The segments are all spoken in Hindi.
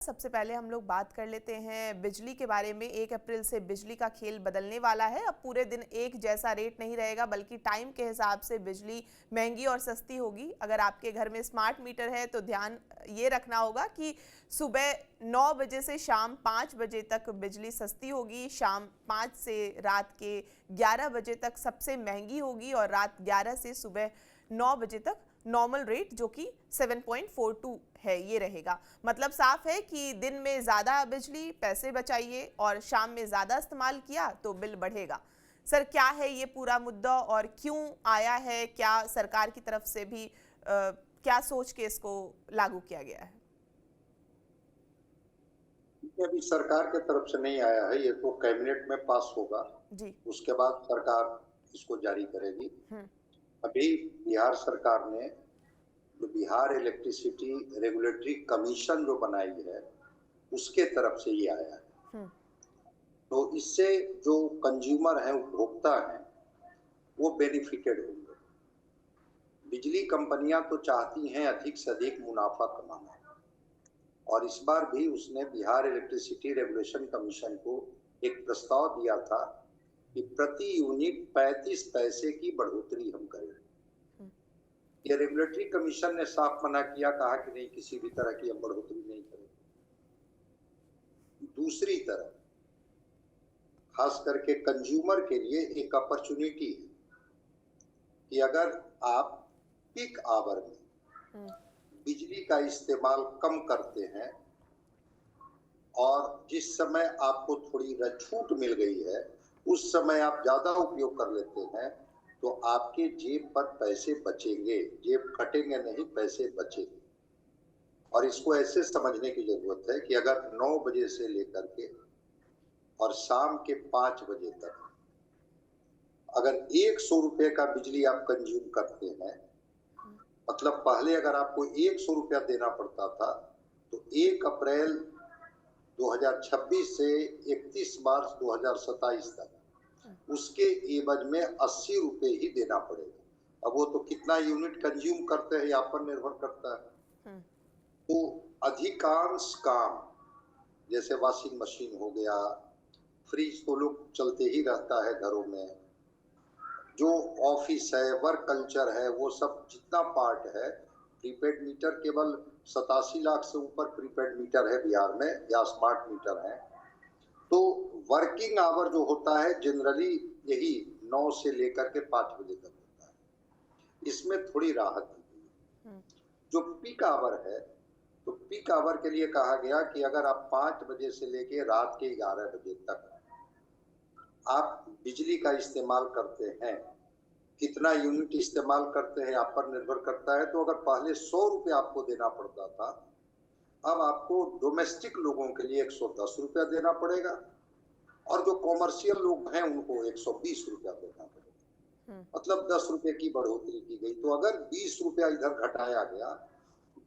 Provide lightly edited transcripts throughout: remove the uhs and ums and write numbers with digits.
सबसे पहले हम लोग बात कर लेते हैं बिजली के बारे में। 1 अप्रैल से बिजली का खेल बदलने वाला है। अब पूरे दिन एक जैसा रेट नहीं रहेगा, बल्कि टाइम के हिसाब से बिजली महंगी और सस्ती होगी। अगर आपके घर में स्मार्ट मीटर है तो ध्यान ये रखना होगा कि सुबह 9 बजे से शाम 5 बजे तक बिजली सस्ती होगी, शाम 5 से रात के 11 बजे तक सबसे महंगी होगी और रात 11 से सुबह 9 बजे तक नॉर्मल रेट जो कि 7.42 है ये रहेगा। मतलब साफ है कि दिन में ज़्यादा बिजली पैसे बचाइए और शाम में ज़्यादा इस्तेमाल किया तो बिल बढ़ेगा। सर, क्या है ये पूरा मुद्दा और क्यों आया है? क्या सरकार की तरफ से भी क्या सोच के इसको लागू किया गया है? ये अभी सरकार के तरफ से नहीं आया है, ये तो कैबिनेट में पास होगा। जी। उसके बाद सरकार इसको जारी करेगी। हम्म। अभी बिहार सरकार ने जो बिहार इलेक्ट्रिसिटी रेगुलेटरी कमीशन जो बनाई है, उसके तरफ से ये आया है। तो इससे जो कंज्यूमर हैं, उपभोक्ता हैं, वो बेनिफिटेड होंगे। बिजली कंपनियां तो चाहती हैं अधिक से अधिक मुनाफा कमाना, और इस बार भी उसने बिहार इलेक्ट्रिसिटी रेगुलेशन कमीशन को एक प्रस्ताव दिया था कि प्रति यूनिट 35 पैसे की बढ़ोतरी हम करें। ये रेगुलेटरी कमीशन ने साफ मना किया, कहा कि नहीं, किसी भी तरह की हम बढ़ोतरी नहीं करेंगे। दूसरी तरफ खास करके कंज्यूमर के लिए एक अपॉर्चुनिटी है कि अगर आप पीक आवर में बिजली का इस्तेमाल कम करते हैं और जिस समय आपको थोड़ी छूट मिल गई है उस समय आप ज्यादा उपयोग कर लेते हैं, तो आपके जेब पर पैसे बचेंगे। जेब कटेंगे नहीं, पैसे बचेंगे। और इसको ऐसे समझने की जरूरत है कि अगर 9 बजे से लेकर के और शाम के 5 बजे तक अगर 100 रुपए का बिजली आप कंज्यूम करते हैं, मतलब पहले अगर आपको 100 रुपया देना पड़ता था, तो 1 अप्रैल 2026 से 31 मार्च 2027 तक उसके एवज में 80 रुपए ही देना पड़ेगा। अब वो तो कितना यूनिट कंज्यूम करते हैं आप पर निर्भर करता है। तो अधिकांश काम जैसे वॉशिंग मशीन हो गया, फ्रिज तो लोग चलते ही रहता है घरों में, जो ऑफिस है, वर्क कल्चर है, वो सब जितना पार्ट है, प्रीपेड मीटर केवल 87 लाख से ऊपर प्रीपेड मीटर है बिहार में या स्मार्ट मीटर है। तो वर्किंग आवर जो होता है जनरली यही 9 से लेकर के 5 बजे तक होता है। इसमें थोड़ी राहत दी गई। जो पीक आवर है, तो पीक आवर के लिए कहा गया कि अगर आप 5 बजे से लेकर रात के 11 बजे तक आप बिजली का इस्तेमाल करते हैं, कितना यूनिट इस्तेमाल करते हैं आप पर निर्भर करता है। तो अगर पहले 100 रुपये आपको देना पड़ता था, अब आपको डोमेस्टिक लोगों के लिए 110 रुपया देना पड़ेगा और जो कॉमर्शियल लोग हैं उनको 120 रुपया देना पड़ेगा। मतलब 10 रुपये की बढ़ोतरी की गई। तो अगर 20 रुपया इधर घटाया गया,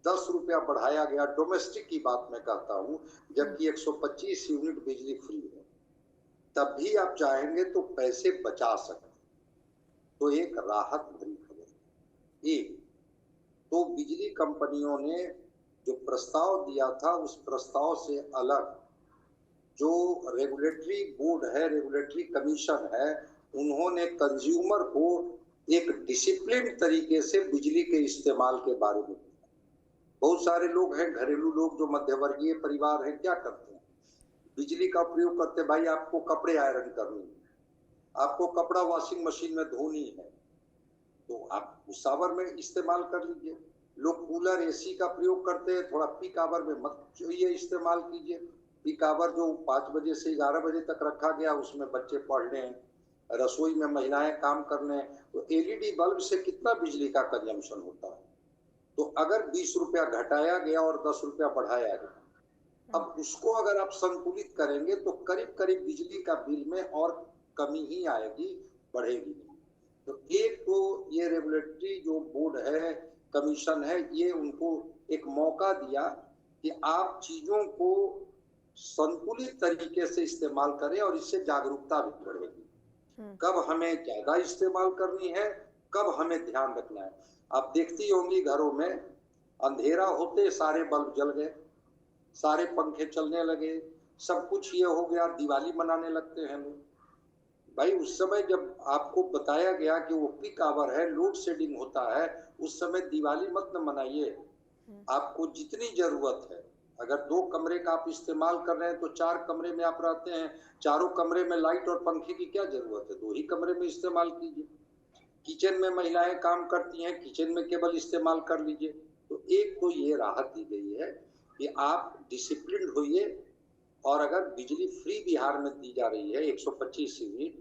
10 रुपया बढ़ाया गया, डोमेस्टिक की बात मैं कहता हूँ, जबकि 125 यूनिट बिजली फ्री है, तब भी आप चाहेंगे तो पैसे बचा सकते। तो एक राहत भरी खबर। एक तो बिजली कंपनियों ने जो प्रस्ताव दिया था, उस प्रस्ताव से अलग जो रेगुलेटरी बोर्ड है, रेगुलेटरी कमीशन है, उन्होंने कंज्यूमर को एक डिसिप्लिन तरीके से बिजली के इस्तेमाल के बारे में। बहुत सारे लोग हैं, घरेलू लोग जो मध्यवर्गीय परिवार हैं, क्या करते हैं, बिजली का प्रयोग करते, भाई आपको कपड़े आयरन करनी है, आपको कपड़ा वॉशिंग मशीन में धोनी है, तो आप उस आवर में इस्तेमाल कर लीजिए। लोग कूलर एसी का प्रयोग करते हैं, थोड़ा पीक आवर में मत ये इस्तेमाल कीजिए। पीक आवर जो 5 बजे से 11 बजे तक रखा गया, उसमें बच्चे पढ़ने, रसोई में महिलाएं काम करने, तो एलईडी बल्ब से कितना बिजली का कंजम्पशन होता है। तो अगर 20 रुपया घटाया गया और 10 रुपया बढ़ाया गया, अब उसको अगर आप संतुलित करेंगे तो करीब करीब बिजली का बिल में और कमी ही आएगी, बढ़ेगी नहीं। तो एक तो ये रेगुलेटरी जो बोर्ड है, कमीशन है, ये उनको एक मौका दिया कि आप चीजों को संतुलित तरीके से इस्तेमाल करें और इससे जागरूकता भी बढ़ेगी। कब हमें ज्यादा इस्तेमाल करनी है, कब हमें ध्यान रखना है। आप देखती होंगी घरों में अंधेरा होते सारे बल्ब जल गए, सारे पंखे चलने लगे, सब कुछ ये हो गया, दिवाली मनाने लगते हैं लोग। भाई उस समय जब आपको बताया गया कि वो पीक आवर है, लोड शेडिंग होता है, उस समय दिवाली मत न मनाइए। आपको जितनी जरूरत है, अगर 2 कमरे का आप इस्तेमाल कर रहे हैं तो 4 कमरे में आप रहते हैं, चारों कमरे में लाइट और पंखे की क्या जरूरत है, 2 ही कमरे में इस्तेमाल कीजिए। किचन में महिलाएं काम करती हैं, किचन में केवल इस्तेमाल कर लीजिए। तो एक तो ये राहत दी गई है कि आप डिसिप्लिन होइए, और अगर बिजली फ्री बिहार में दी जा रही है 125 यूनिट,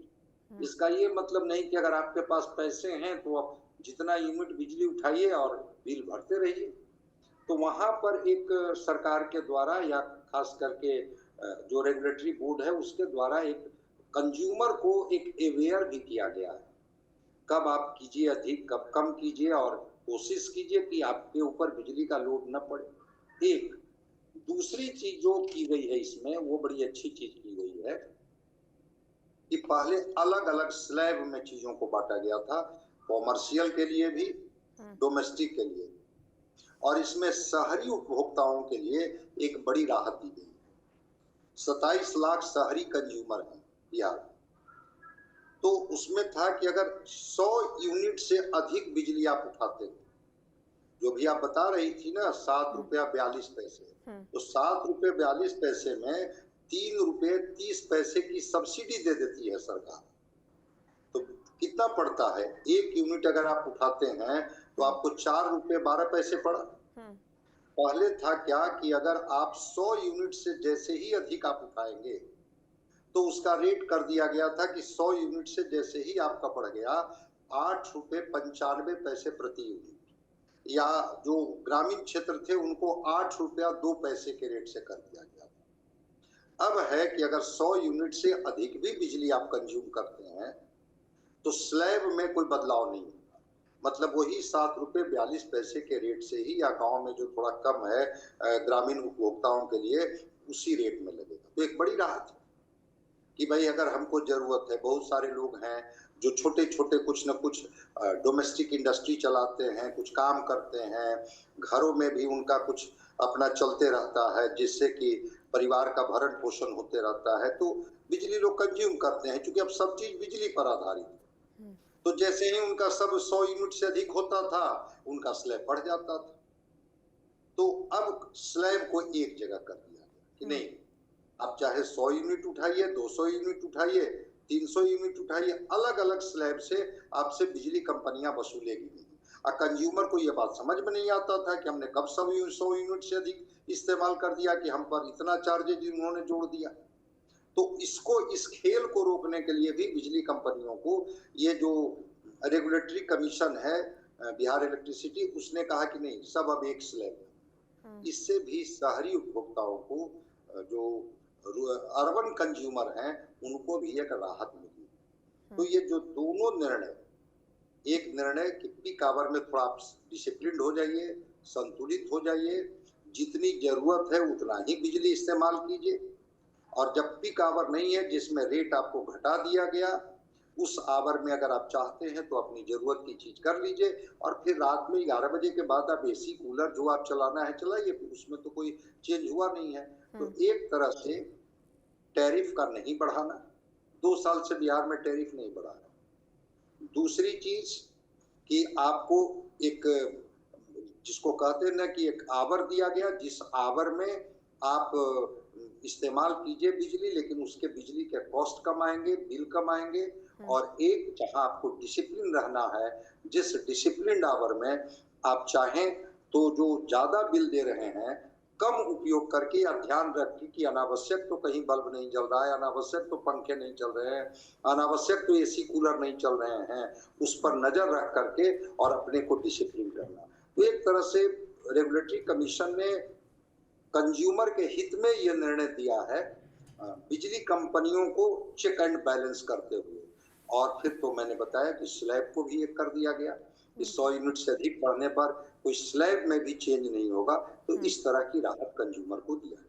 इसका ये मतलब नहीं कि अगर आपके पास पैसे हैं तो आप जितना यूनिट बिजली उठाइए और बिल भरते रहिए। तो वहां पर एक सरकार के द्वारा या खास करके जो रेगुलेटरी बोर्ड है उसके द्वारा एक कंज्यूमर को एक अवेयर भी किया गया है, कब आप कीजिए अधिक, कब कम कीजिए, और कोशिश कीजिए कि आपके ऊपर बिजली का लोड न पड़े। एक दूसरी चीज जो की गई है इसमें, वो बड़ी अच्छी चीज की गई है कि पहले अलग अलग स्लैब में चीजों को बांटा गया था, कॉमर्शियल के लिए भी, डोमेस्टिक के लिए, और इसमें शहरी उपभोक्ताओं के लिए एक बड़ी राहत दी गई। 27 लाख शहरी कंज्यूमर हैं बिहार में। तो उसमें था कि अगर 100 यूनिट से अधिक बिजली आप उठाते हैं, जो भी आप बता रही थी ना 7 रुपया 42 पैसे, तो 7 रुपये 42 पैसे में 3 रुपये 30 पैसे की सब्सिडी दे देती है सरकार। तो कितना पड़ता है, 1 यूनिट अगर आप उठाते हैं तो आपको 4 रुपये 12 पैसे पड़ा। पहले था क्या कि अगर आप 100 यूनिट से जैसे ही अधिक आप उठाएंगे तो उसका रेट कर दिया गया था कि 100 यूनिट से जैसे ही आपका पड़ गया 8 रुपये 95 पैसे प्रति यूनिट, या जो ग्रामीण क्षेत्र थे उनको 8 रुपया 2 पैसे के रेट से कर दिया गया था। अब है कि अगर 100 यूनिट से अधिक भी बिजली आप कंज्यूम करते हैं तो स्लैब में कोई बदलाव नहीं होगा, मतलब वही 7 रुपये 42 पैसे के रेट से ही, या गांव में जो थोड़ा कम है ग्रामीण उपभोक्ताओं के लिए उसी रेट में लगेगा। तो एक बड़ी राहत है कि भाई अगर हमको जरूरत है, बहुत सारे लोग हैं जो छोटे छोटे कुछ न कुछ डोमेस्टिक इंडस्ट्री चलाते हैं, कुछ काम करते हैं, घरों में भी उनका कुछ अपना चलते रहता है जिससे कि परिवार का भरण पोषण होते रहता है, तो बिजली लोग कंज्यूम करते हैं, क्योंकि अब सब चीज बिजली पर आधारित है। तो जैसे ही उनका सब 100 यूनिट से अधिक होता था, उनका स्लैब बढ़ जाता था। तो अब स्लैब को एक जगह कर दिया गया कि नहीं, आप चाहे 100 यूनिट उठाइए, 200 यूनिट उठाइए, 300 यूनिट उठाइए, अलग अलग स्लैब से आपसे बिजली कंपनियां वसूलेगी नहीं। और कंज्यूमर को यह बात समझ में नहीं आता था कि हमने कब 100 यूनिट से अधिक इस्तेमाल कर दिया कि हम पर इतना चार्जेज उन्होंने जोड़ दिया। तो इस खेल को रोकने के लिए भी बिजली कंपनियों को ये जो रेगुलेटरी कमीशन है बिहार इलेक्ट्रिसिटी, उसने कहा कि नहीं, सब अब एक स्लैब है। इससे भी शहरी उपभोक्ताओं को, जो अर्बन कंज्यूमर हैं, उनको भी एक राहत मिली। तो ये जो दोनों निर्णय, एक निर्णय कि पीक आवर में थोड़ा आप डिसिप्लिन हो जाइए, संतुलित हो जाइए, जितनी जरूरत है उतना ही बिजली इस्तेमाल कीजिए, और जब पीक आवर नहीं है जिसमें रेट आपको घटा दिया गया, उस आवर में अगर आप चाहते हैं तो अपनी जरूरत की चीज कर लीजिए, और फिर रात में 11 बजे के बाद आप एसी कूलर जो आप चलाना है चलाइए, उसमें तो कोई चेंज हुआ नहीं है। तो एक तरह से टैरिफ का नहीं बढ़ाना, 2 साल से बिहार में टैरिफ नहीं बढ़ा है। दूसरी चीज कि आपको एक, जिसको कहते हैं ना कि एक आवर दिया गया, जिस आवर में आप इस्तेमाल कीजिए बिजली, लेकिन उसके बिजली के कॉस्ट कम आएंगे, बिल कम आएंगे। और एक जहां आपको डिसिप्लिन रहना है, जिस डिसिप्लिन आवर में आप चाहें तो जो ज्यादा बिल दे रहे हैं कम उपयोग करके, या ध्यान रखें कि अनावश्यक तो कहीं बल्ब नहीं जल रहा है, अनावश्यक तो पंखे नहीं चल रहे हैं, अनावश्यक तो एसी कूलर नहीं चल रहे हैं, उस पर नजर रख करके और अपने को डिसिप्लिन करना। तो एक तरह से रेगुलेटरी कमीशन ने कंज्यूमर के हित में यह निर्णय दिया है, बिजली कंपनियों को चेक एंड बैलेंस करते हुए। और फिर तो मैंने बताया कि स्लैब को भी एक कर दिया गया, 100 यूनिट से अधिक बढ़ने पर कोई स्लैब में भी चेंज नहीं होगा। तो इस तरह की राहत कंज्यूमर को दिया